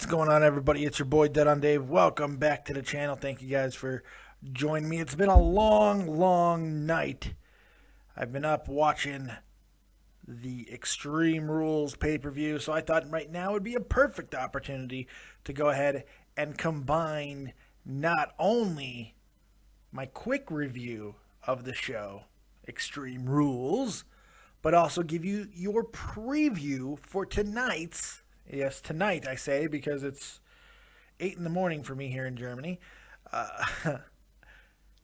What's going on, everybody? It's your boy Dead on Dave. Welcome back to the channel. Thank you guys for joining me. It's been a long night. I've been up watching the Extreme Rules pay-per-view, so I thought right now would be a perfect opportunity to go ahead and combine not only my quick review of the show, Extreme Rules, but also give you your preview for tonight's. Yes, tonight I say because it's 8 in the morning for me here in Germany.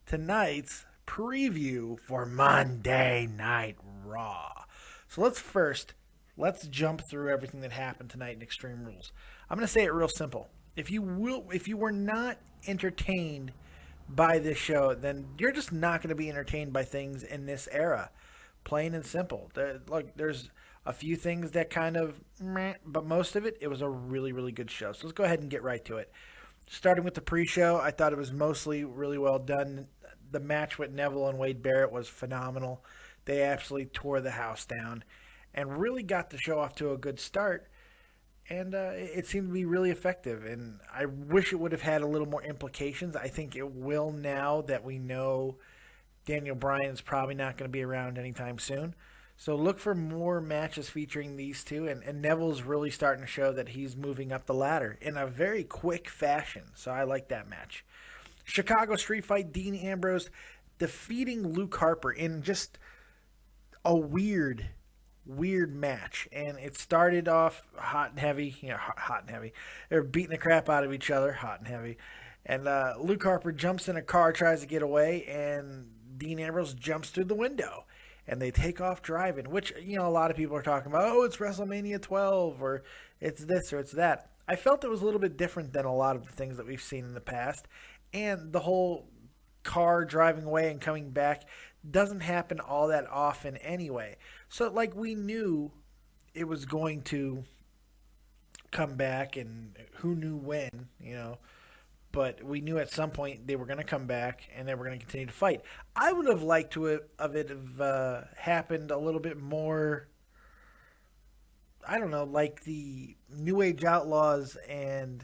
Tonight's preview for Monday Night Raw. So let's jump through everything that happened tonight in Extreme Rules. I'm going to say it real simple. If you were not entertained by this show, then you're just not going to be entertained by things in this era. Plain and simple. There's a few things that kind of meh, but most of it was a really good show. So let's go ahead and get right to it. Starting with the pre-show, I thought it was mostly really well done. The match with Neville and Wade Barrett was phenomenal. They absolutely tore the house down and really got the show off to a good start. And it seemed to be really effective. And I wish it would have had a little more implications. I think it will now that we know Daniel Bryan's probably not going to be around anytime soon. So look for more matches featuring these two, and Neville's really starting to show that he's moving up the ladder in a very quick fashion. So I like that match. Chicago Street Fight, Dean Ambrose defeating Luke Harper in just a weird match. And it started off hot and heavy. Hot and heavy. They're beating the crap out of each other, hot and heavy. And Luke Harper jumps in a car, tries to get away, and Dean Ambrose jumps through the window. And they take off driving, which, a lot of people are talking about, oh, it's WrestleMania 12, or it's this or it's that. I felt it was a little bit different than a lot of the things that we've seen in the past. And the whole car driving away and coming back doesn't happen all that often anyway. So, we knew it was going to come back, and who knew when, But we knew at some point they were going to come back and they were going to continue to fight. I would have liked to have happened a little bit more, I don't know, like the New Age Outlaws and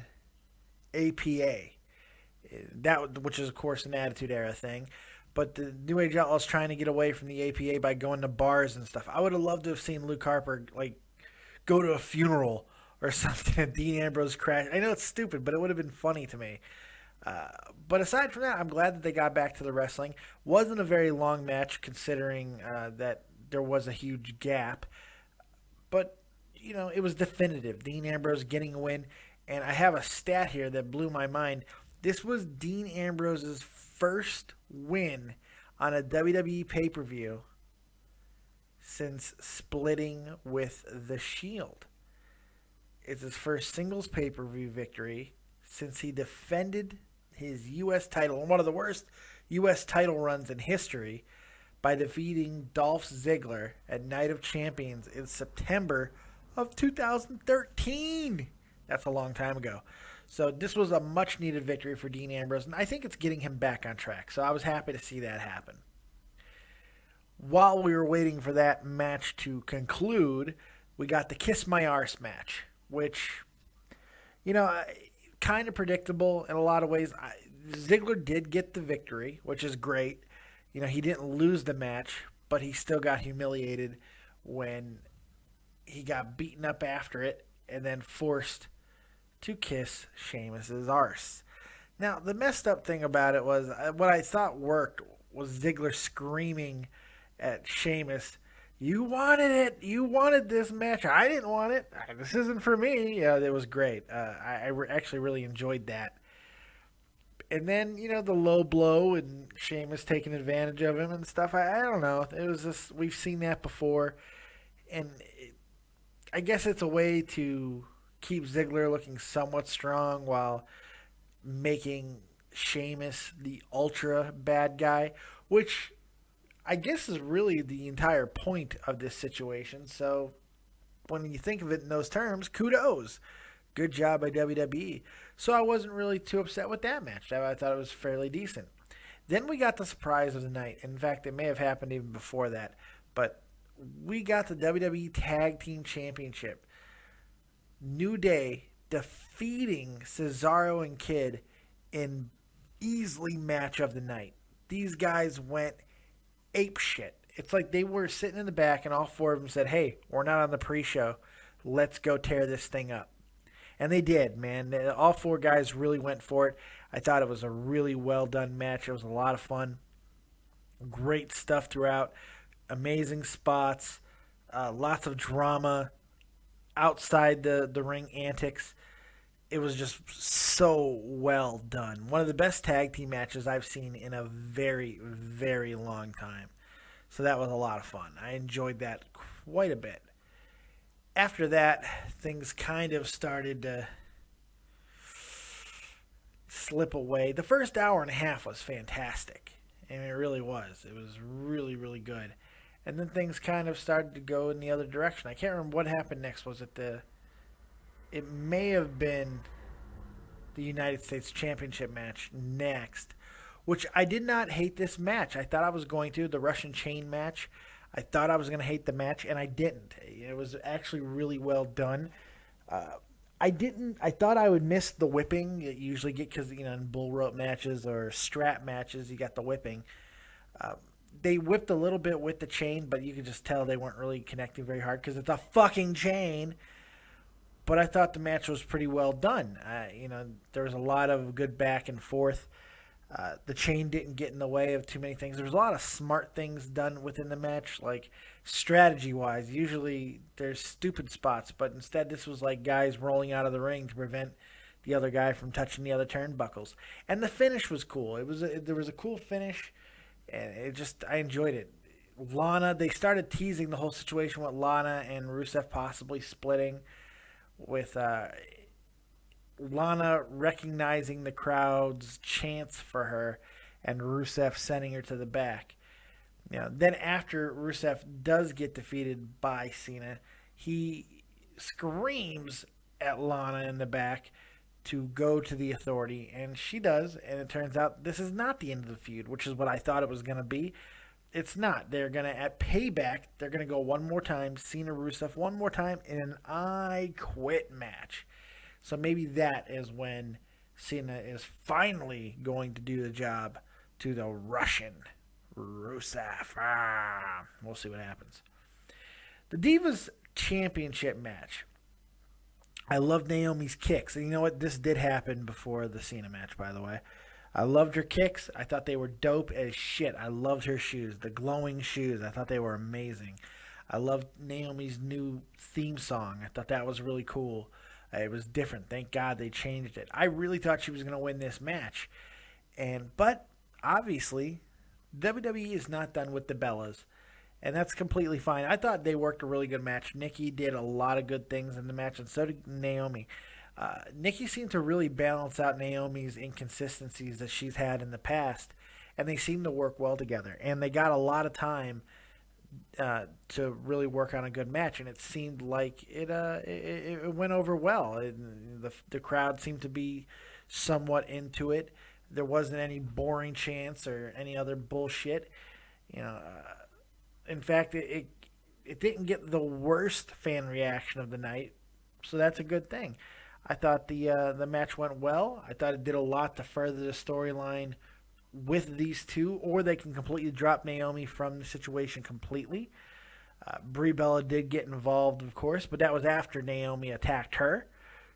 APA. Which is, of course, an Attitude Era thing. But the New Age Outlaws trying to get away from the APA by going to bars and stuff. I would have loved to have seen Luke Harper, go to a funeral or something, and Dean Ambrose crash. I know it's stupid, but it would have been funny to me. But aside from that, I'm glad that they got back to the wrestling. Wasn't a very long match considering that there was a huge gap. But, it was definitive. Dean Ambrose getting a win. And I have a stat here that blew my mind. This was Dean Ambrose's first win on a WWE pay-per-view since splitting with The Shield. It's his first singles pay-per-view victory since he defended his U.S. title in one of the worst U.S. title runs in history by defeating Dolph Ziggler at Night of Champions in September of 2013. That's a long time ago. So this was a much-needed victory for Dean Ambrose, and I think it's getting him back on track. So I was happy to see that happen. While we were waiting for that match to conclude, we got the Kiss My Arse match, which, kind of predictable in a lot of ways. Ziggler did get the victory, which is great. He didn't lose the match, but he still got humiliated when he got beaten up after it and then forced to kiss Sheamus's arse. Now, the messed up thing about it was, what I thought worked was Ziggler screaming at Sheamus, "You wanted it. You wanted this match. I didn't want it. This isn't for me." Yeah, it was great. I actually really enjoyed that. And then, the low blow and Sheamus taking advantage of him and stuff. I don't know. It was just, we've seen that before. And I guess it's a way to keep Ziggler looking somewhat strong while making Sheamus the ultra bad guy, which I guess is really the entire point of this situation. So when you think of it in those terms, kudos. Good job by WWE. So I wasn't really too upset with that match. I thought it was fairly decent. Then we got the surprise of the night. In fact, it may have happened even before that. But we got the WWE Tag Team Championship. New Day defeating Cesaro and Kidd in easily match of the night. These guys went ape shit. It's like they were sitting in the back and all four of them said, "Hey, we're not on the pre-show. Let's go tear this thing up." And they did, man. All four guys really went for it. I thought it was a really well done match. It was a lot of fun. Great stuff throughout. Amazing spots. Lots of drama outside the ring antics. It was just so well done. One of the best tag team matches I've seen in a very, very long time. So that was a lot of fun. I enjoyed that quite a bit. After that, things kind of started to slip away. The first hour and a half was fantastic. And it really was. It was really, really good. And then things kind of started to go in the other direction. I can't remember what happened next. Was it it may have been the United States Championship match next, which I did not hate this match. I thought I was going to. The Russian Chain match. I thought I was going to hate the match, and I didn't. It was actually really well done. I didn't. I thought I would miss the whipping. You usually get because in bull rope matches or strap matches, you got the whipping. They whipped a little bit with the chain, but you could just tell they weren't really connecting very hard because it's a fucking chain. But I thought the match was pretty well done. There was a lot of good back and forth. The chain didn't get in the way of too many things. There was a lot of smart things done within the match, like strategy-wise. Usually there's stupid spots, but instead this was like guys rolling out of the ring to prevent the other guy from touching the other turnbuckles. And the finish was cool. There was a cool finish, and I enjoyed it. Lana, they started teasing the whole situation with Lana and Rusev possibly splitting, with Lana recognizing the crowd's chants for her and Rusev sending her to the back. Then after Rusev does get defeated by Cena, he screams at Lana in the back to go to the Authority, and she does, and it turns out this is not the end of the feud, which is what I thought it was going to be. It's not. They're going to, at Payback, they're going to go one more time, Cena Rusev one more time in an I Quit match. So maybe that is when Cena is finally going to do the job to the Russian Rusev. We'll see what happens. The Divas Championship match. I loved Naomi's kicks. And you know what? This did happen before the Cena match, by the way. I loved her kicks. I thought they were dope as shit. I loved her shoes. The glowing shoes. I thought they were amazing. I loved Naomi's new theme song. I thought that was really cool. It was different. Thank God they changed it. I really thought she was going to win this match. But obviously, WWE is not done with the Bellas. And that's completely fine. I thought they worked a really good match. Nikki did a lot of good things in the match, and so did Naomi. Nikki seemed to really balance out Naomi's inconsistencies that she's had in the past, and they seemed to work well together. And they got a lot of time to really work on a good match, and it seemed like it went over well. The crowd seemed to be somewhat into it. There wasn't any boring chants or any other bullshit. In fact, it didn't get the worst fan reaction of the night, so that's a good thing. I thought the match went well. I thought it did a lot to further the storyline with these two, or they can completely drop Naomi from the situation completely. Brie Bella did get involved, of course, but that was after Naomi attacked her.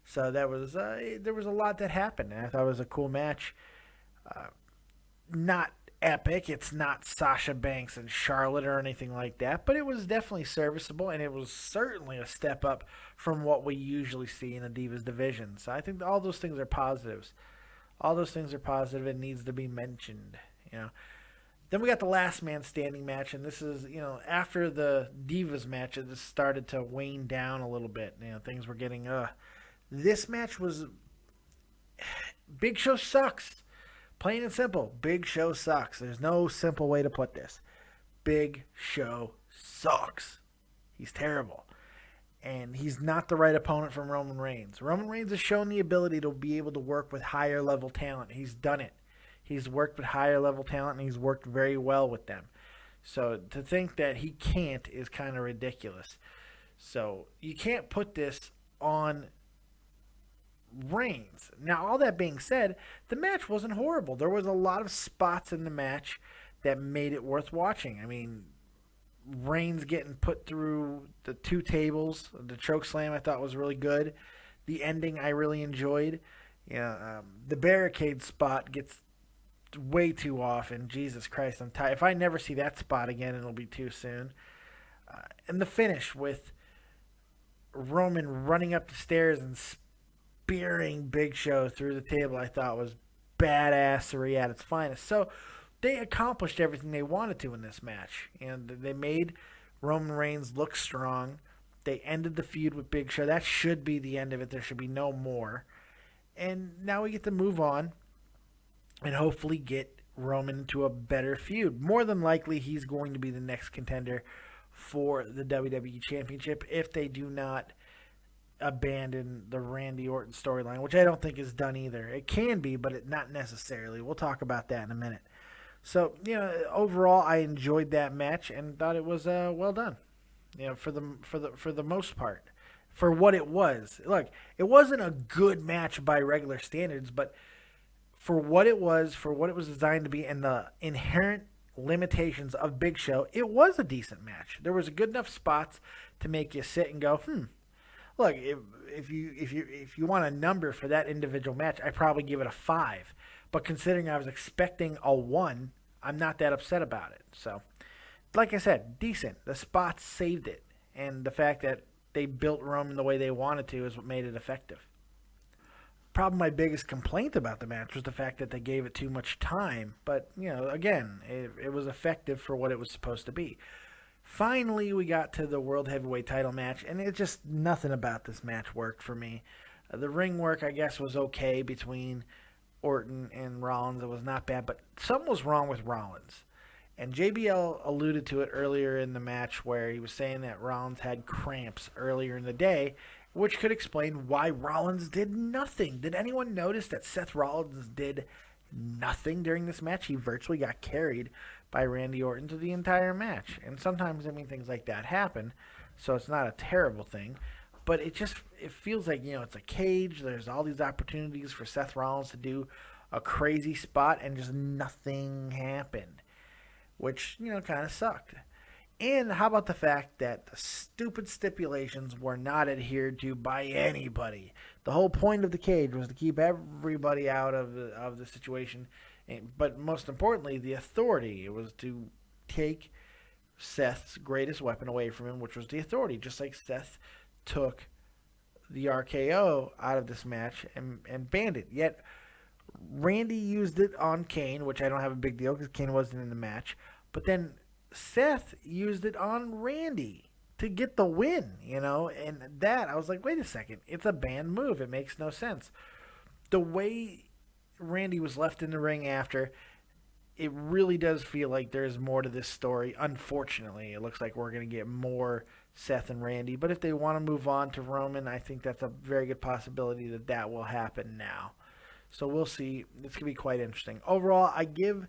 So there was a lot that happened, and I thought it was a cool match. Not epic. It's not Sasha Banks and Charlotte or anything like that, but it was definitely serviceable, and it was certainly a step up from what we usually see in the Divas division. So I think all those things are positives. All those things are positive and needs to be mentioned. Then we got the last man standing match, and this is, after the Divas match, it just started to wane down a little bit. Things were getting, This match was, Big Show sucks. Plain and simple, Big Show sucks. There's no simple way to put this. Big Show sucks. He's terrible. And he's not the right opponent from Roman Reigns. Roman Reigns has shown the ability to be able to work with higher level talent. He's done it. He's worked with higher level talent, and he's worked very well with them. So to think that he can't is kind of ridiculous. So you can't put this on Reigns. Now, all that being said, the match wasn't horrible. There was a lot of spots in the match that made it worth watching. I mean, Reigns getting put through the two tables, the choke slam I thought was really good. The ending I really enjoyed. The barricade spot gets way too often. Jesus Christ, I'm tired. If I never see that spot again, it'll be too soon. And the finish with Roman running up the stairs and spearing Big Show through the table, I thought was badassery at its finest. So they accomplished everything they wanted to in this match, and they made Roman Reigns look strong. They ended the feud with Big Show. That should be the end of it. There should be no more. And now we get to move on and hopefully get Roman into a better feud. More than likely, he's going to be the next contender for the WWE Championship if they do not abandon the Randy Orton storyline, which I don't think is done either. It can be, but not necessarily. We'll talk about that in a minute. So, overall, I enjoyed that match and thought it was well done. For the most part, for what it was. Look, it wasn't a good match by regular standards, but for what it was designed to be, and the inherent limitations of Big Show, it was a decent match. There was good enough spots to make you sit and go, Look, if you want a number for that individual match, I probably give it a 5. But considering I was expecting a 1, I'm not that upset about it. So, like I said, decent. The spots saved it, and the fact that they built Roman the way they wanted to is what made it effective. Probably my biggest complaint about the match was the fact that they gave it too much time. But, again, it was effective for what it was supposed to be. Finally, we got to the World Heavyweight title match, and it just nothing about this match worked for me. The ring work, I guess, was okay between Orton and Rollins. It was not bad, but something was wrong with Rollins. And JBL alluded to it earlier in the match where he was saying that Rollins had cramps earlier in the day, which could explain why Rollins did nothing. Did anyone notice that Seth Rollins did nothing during this match? He virtually got carried by Randy Orton to the entire match. And sometimes, things like that happen, so it's not a terrible thing. But it feels like, it's a cage. There's all these opportunities for Seth Rollins to do a crazy spot, and just nothing happened, which, kind of sucked. And how about the fact that the stupid stipulations were not adhered to by anybody? The whole point of the cage was to keep everybody out of the situation. But most importantly, the authority. It was to take Seth's greatest weapon away from him, which was the authority. Just like Seth took the RKO out of this match and banned it. Yet Randy used it on Kane, which I don't have a big deal because Kane wasn't in the match. But then Seth used it on Randy to get the win, and that, I was like, wait a second, it's a banned move. It makes no sense. The way Randy was left in the ring after, it really does feel like there's more to this story. Unfortunately, it looks like we're going to get more Seth and Randy, but if they want to move on to Roman, I think that's a very good possibility that will happen now. So we'll see. It's going to be quite interesting. Overall, I give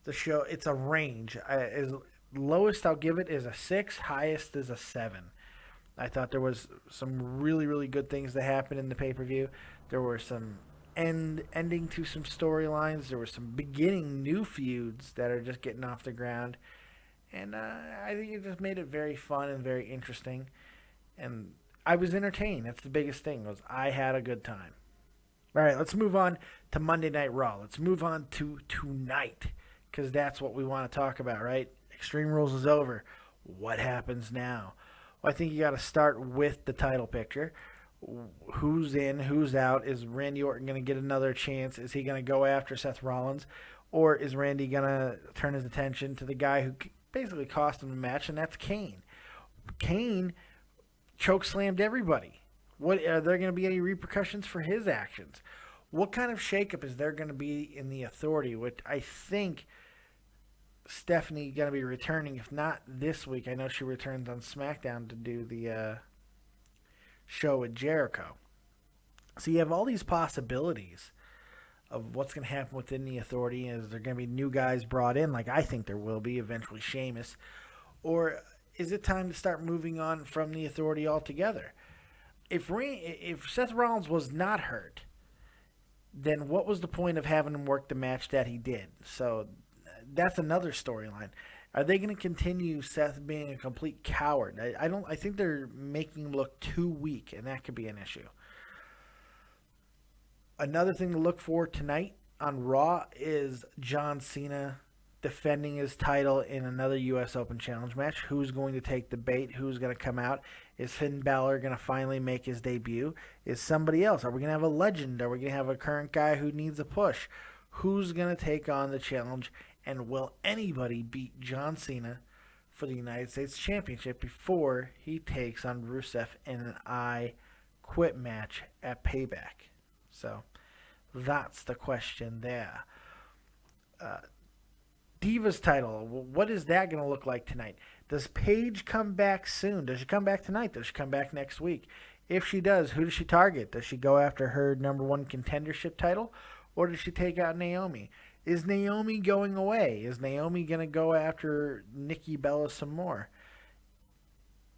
the show, it's a range. As lowest I'll give it is a 6, highest is a 7. I thought there was some really, really good things that happened in the pay-per-view. There were some ending to some storylines. There were some beginning new feuds that are just getting off the ground. And I think it just made it very fun and very interesting. And I was entertained. That's the biggest thing, was I had a good time. All right, let's move on to Monday Night Raw. Let's move on to tonight, because that's what we want to talk about, right? Extreme Rules is over. What happens now? Well, I think you got to start with the title picture. Who's in, who's out? Is Randy Orton going to get another chance? Is he going to go after Seth Rollins? Or is Randy going to turn his attention to the guy who basically cost him the match, and that's Kane? Kane chokeslammed everybody. What are there going to be any repercussions for his actions? What kind of shakeup is there going to be in the authority? Which I think Stephanie going to be returning, if not this week. I know she returns on SmackDown to do the show with Jericho. So you have all these possibilities of what's going to happen within the authority. Is there going to be new guys brought in, like I think there will be, eventually Sheamus? Or is it time to start moving on from the authority altogether? If Seth Rollins was not hurt, then what was the point of having him work the match that he did? So that's another storyline. Are they going to continue Seth being a complete coward? I don't. I think they're making him look too weak, and that could be an issue. Another thing to look for tonight on Raw is John Cena defending his title in another U.S. Open Challenge match. Who's going to take the bait? Who's going to come out? Is Finn Balor going to finally make his debut? Is somebody else? Are we going to have a legend? Are we going to have a current guy who needs a push? Who's going to take on the challenge? And will anybody beat John Cena for the United States Championship before he takes on Rusev in an I Quit match at Payback? So that's the question there. Divas title, what is that going to look like tonight? Does Paige come back soon? Does she come back tonight? Does she come back next week? If she does, who does she target? Does she go after her number one contendership title? Or does she take out Naomi? Is Naomi going away? Is Naomi going to go after Nikki Bella some more?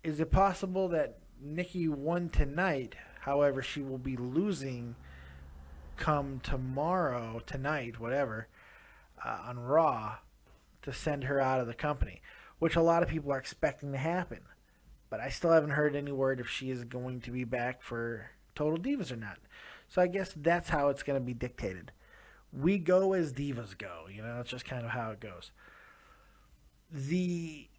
Is it possible that Nikki won tonight, however, she will be losing come tomorrow, tonight, whatever, on Raw to send her out of the company, which a lot of people are expecting to happen. But I still haven't heard any word if she is going to be back for Total Divas or not. So I guess that's how it's going to be dictated. We go as divas go. That's just kind of how it goes. The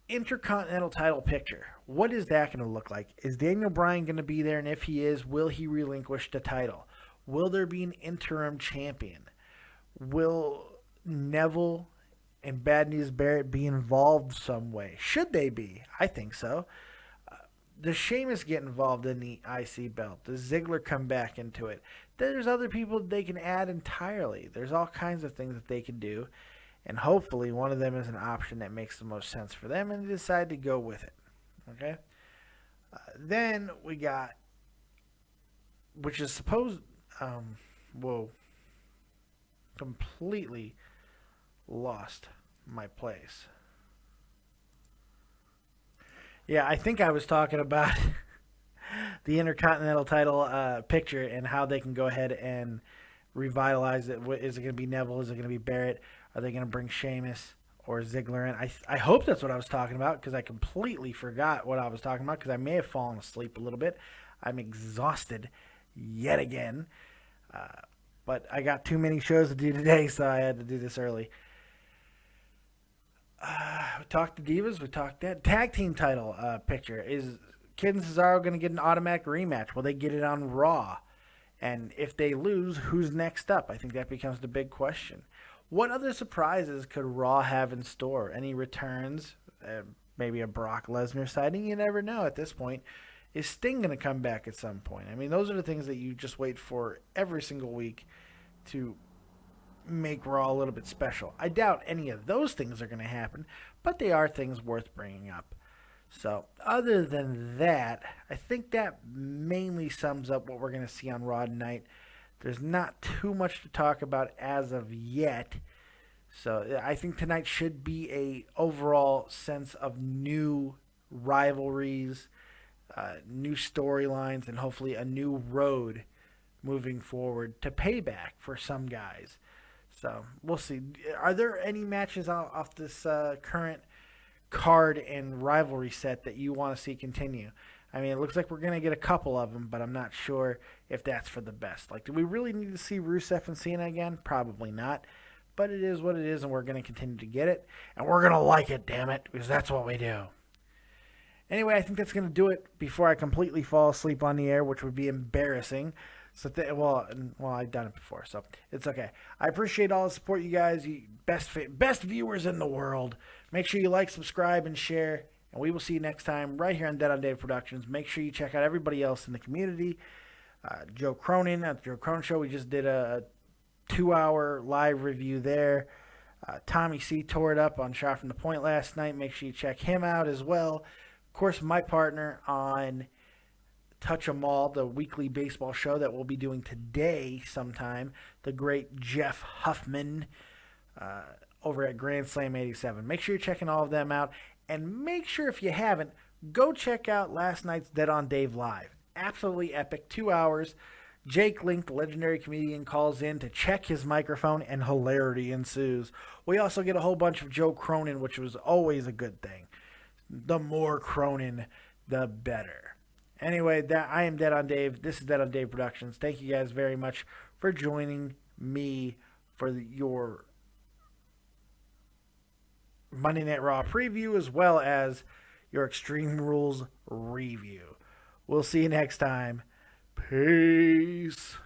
Intercontinental title picture, what is that going to look like? Is Daniel Bryan going to be there? And if he is, will he relinquish the title? Will there be an interim champion? Will Neville and Bad News Barrett be involved some way? Should they be? I think so. Does Sheamus get involved in the IC belt? Does Ziggler come back into it? There's other people they can add entirely. There's all kinds of things that they can do. And hopefully one of them is an option that makes the most sense for them and they decide to go with it. Okay? Then we got, which is supposed, completely lost my place. Yeah, I think I was talking about the Intercontinental title picture and how they can go ahead and revitalize it. Is it going to be Neville? Is it going to be Barrett? Are they going to bring Sheamus or Ziggler in? I hope that's what I was talking about because I completely forgot what I was talking about because I may have fallen asleep a little bit. I'm exhausted yet again. But I got too many shows to do today, so I had to do this early. We talked to Divas. We talked that tag team title picture. Is Kid and Cesaro going to get an automatic rematch? Will they get it on Raw? And if they lose, who's next up? I think that becomes the big question. What other surprises could Raw have in store? Any returns? Maybe a Brock Lesnar sighting? You never know at this point. Is Sting going to come back at some point? I mean, those are the things that you just wait for every single week to make Raw a little bit special. I doubt any of those things are going to happen, but they are things worth bringing up. So, other than that, I think that mainly sums up what we're going to see on Raw tonight. There's not too much to talk about as of yet. So, I think tonight should be a overall sense of new rivalries, new storylines, and hopefully a new road moving forward to Payback for some guys. So, we'll see. Are there any matches off this current card and rivalry set that you want to see continue? I mean, it looks like we're going to get a couple of them, but I'm not sure if that's for the best. Like, do we really need to see Rusev and Cena again? Probably not. But it is what it is, and we're going to continue to get it. And we're going to like it, damn it, because that's what we do. Anyway, I think that's going to do it before I completely fall asleep on the air, which would be embarrassing. So, I've done it before, so it's okay. I appreciate all the support, you guys. You best viewers in the world. Make sure you like, subscribe, and share. And we will see you next time right here on Dead on Dave Productions. Make sure you check out everybody else in the community. Joe Cronin at the Joe Cronin Show. We just did a 2-hour live review there. Tommy C tore it up on Shot from the Point last night. Make sure you check him out as well. Of course, my partner on Touch 'em All, the weekly baseball show that we'll be doing today sometime, the great Jeff Huffman over at Grand Slam 87. Make sure you're checking all of them out. And make sure, if you haven't, go check out last night's Dead on Dave Live. Absolutely epic. 2 hours. Jake Link, the legendary comedian, calls in to check his microphone, and hilarity ensues. We also get a whole bunch of Joe Cronin, which was always a good thing. The more Cronin, the better. Anyway, I am Dead on Dave. This is Dead on Dave Productions. Thank you guys very much for joining me for your Monday Night Raw preview as well as your Extreme Rules review. We'll see you next time. Peace.